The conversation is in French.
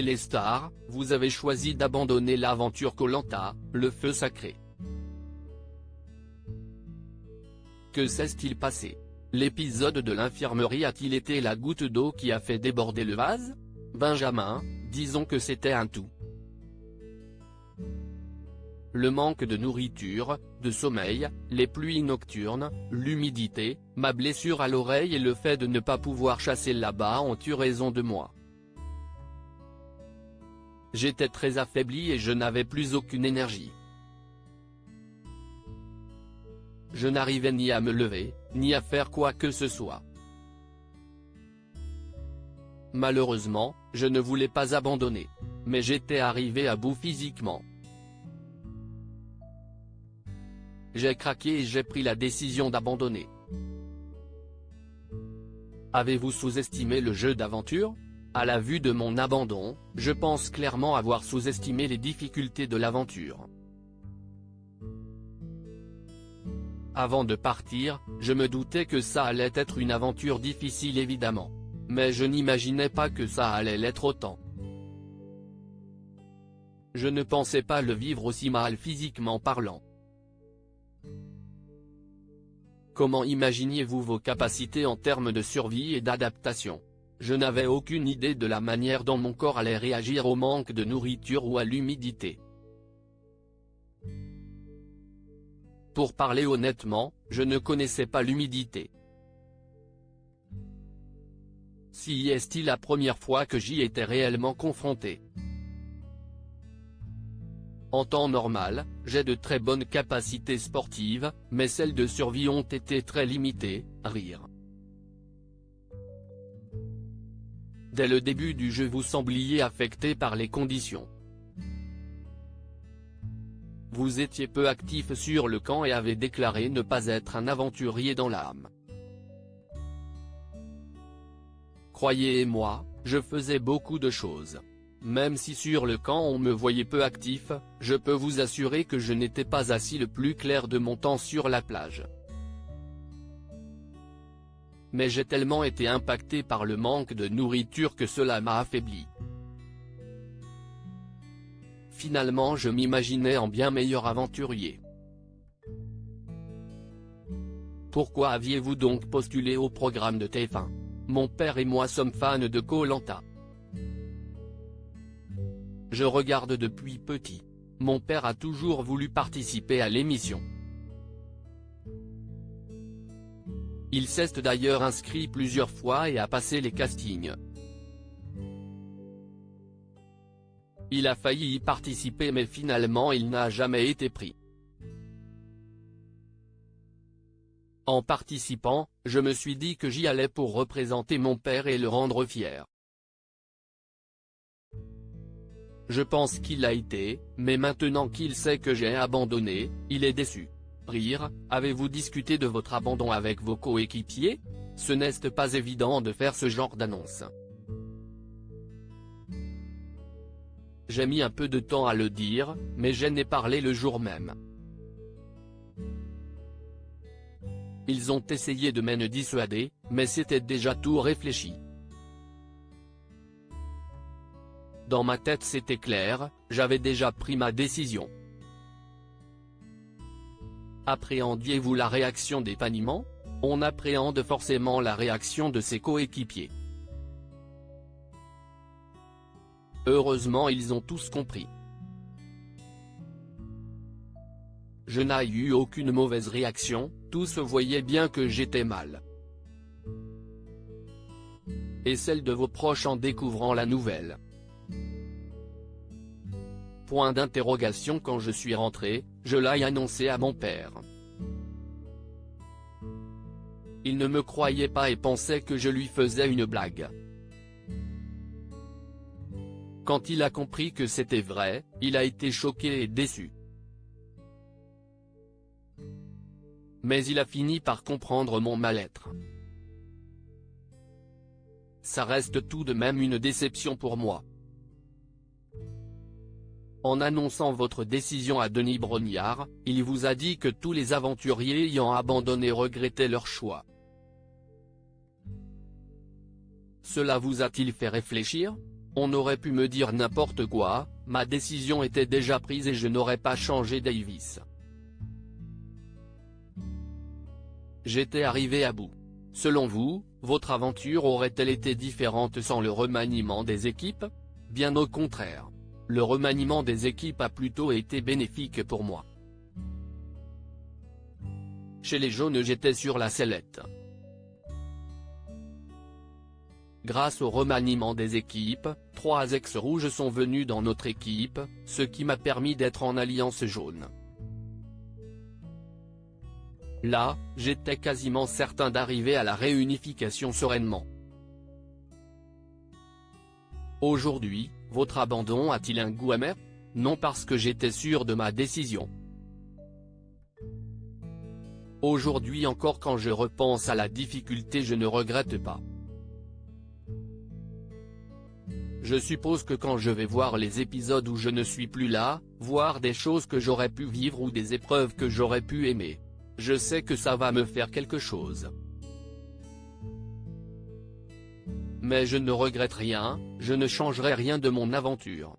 Téléstar, vous avez choisi d'abandonner l'aventure koh Lanta, le feu sacré. Que s'est-il passé? L'épisode de l'infirmerie a-t-il été la goutte d'eau qui a fait déborder le vase? Benjamin, disons que c'était un tout. Le manque de nourriture, de sommeil, les pluies nocturnes, l'humidité, ma blessure à l'oreille et le fait de ne pas pouvoir chasser là-bas ont eu raison de moi. J'étais très affaibli et je n'avais plus aucune énergie. Je n'arrivais ni à me lever, ni à faire quoi que ce soit. Malheureusement, je ne voulais pas abandonner. Mais j'étais arrivé à bout physiquement. J'ai craqué et j'ai pris la décision d'abandonner. Avez-vous sous-estimé le jeu d'aventure? À la vue de mon abandon, je pense clairement avoir sous-estimé les difficultés de l'aventure. Avant de partir, je me doutais que ça allait être une aventure difficile évidemment. Mais je n'imaginais pas que ça allait l'être autant. Je ne pensais pas le vivre aussi mal physiquement parlant. Comment imaginiez-vous vos capacités en termes de survie et d'adaptation? Je n'avais aucune idée de la manière dont mon corps allait réagir au manque de nourriture ou à l'humidité. Pour parler honnêtement, je ne connaissais pas l'humidité. Si est-il la première fois que j'y étais réellement confronté. En temps normal, j'ai de très bonnes capacités sportives, mais celles de survie ont été très limitées. Rire. Dès le début du jeu vous sembliez affecté par les conditions. Vous étiez peu actif sur le camp et avez déclaré ne pas être un aventurier dans l'âme. Croyez-moi, je faisais beaucoup de choses. Même si sur le camp on me voyait peu actif, je peux vous assurer que je n'étais pas assis le plus clair de mon temps sur la plage. Mais j'ai tellement été impacté par le manque de nourriture que cela m'a affaibli. Finalement je m'imaginais en bien meilleur aventurier. Pourquoi aviez-vous donc postulé au programme de TF1? Mon père et moi sommes fans de koh Lanta. Je regarde depuis petit. Mon père a toujours voulu participer à l'émission. Il s'est d'ailleurs inscrit plusieurs fois et a passé les castings. Il a failli y participer mais finalement il n'a jamais été pris. En participant, je me suis dit que j'y allais pour représenter mon père et le rendre fier. Je pense qu'il l'a été, mais maintenant qu'il sait que j'ai abandonné, il est déçu. Rire, avez-vous discuté de votre abandon avec vos coéquipiers? Ce n'est pas évident de faire ce genre d'annonce. J'ai mis un peu de temps à le dire, mais j'en ai parlé le jour même. Ils ont essayé de me dissuader, mais c'était déjà tout réfléchi. Dans ma tête c'était clair, j'avais déjà pris ma décision. Appréhendiez-vous la réaction des Panimans? On appréhende forcément la réaction de ses coéquipiers. Heureusement ils ont tous compris. Je n'ai eu aucune mauvaise réaction, tous voyaient bien que j'étais mal. Et celle de vos proches en découvrant la nouvelle. Point d'interrogation. Quand je suis rentré, je l'ai annoncé à mon père. Il ne me croyait pas et pensait que je lui faisais une blague. Quand il a compris que c'était vrai, il a été choqué et déçu. Mais il a fini par comprendre mon mal-être. Ça reste tout de même une déception pour moi. En annonçant votre décision à Denis Brognard, il vous a dit que tous les aventuriers ayant abandonné regrettaient leur choix. Cela vous a-t-il fait réfléchir? On aurait pu me dire n'importe quoi, ma décision était déjà prise et je n'aurais pas changé Davis. J'étais arrivé à bout. Selon vous, votre aventure aurait-elle été différente sans le remaniement des équipes? Bien au contraire. Le remaniement des équipes a plutôt été bénéfique pour moi. Chez les jaunes j'étais sur la sellette. Grâce au remaniement des équipes, 3 ex-rouges sont venus dans notre équipe, ce qui m'a permis d'être en alliance jaune. Là, j'étais quasiment certain d'arriver à la réunification sereinement. Aujourd'hui, votre abandon a-t-il un goût amer? Non, parce que j'étais sûr de ma décision. Aujourd'hui encore, quand je repense à la difficulté, je ne regrette pas. Je suppose que quand je vais voir les épisodes où je ne suis plus là, voir des choses que j'aurais pu vivre ou des épreuves que j'aurais pu aimer, je sais que ça va me faire quelque chose. Mais je ne regrette rien, je ne changerai rien de mon aventure.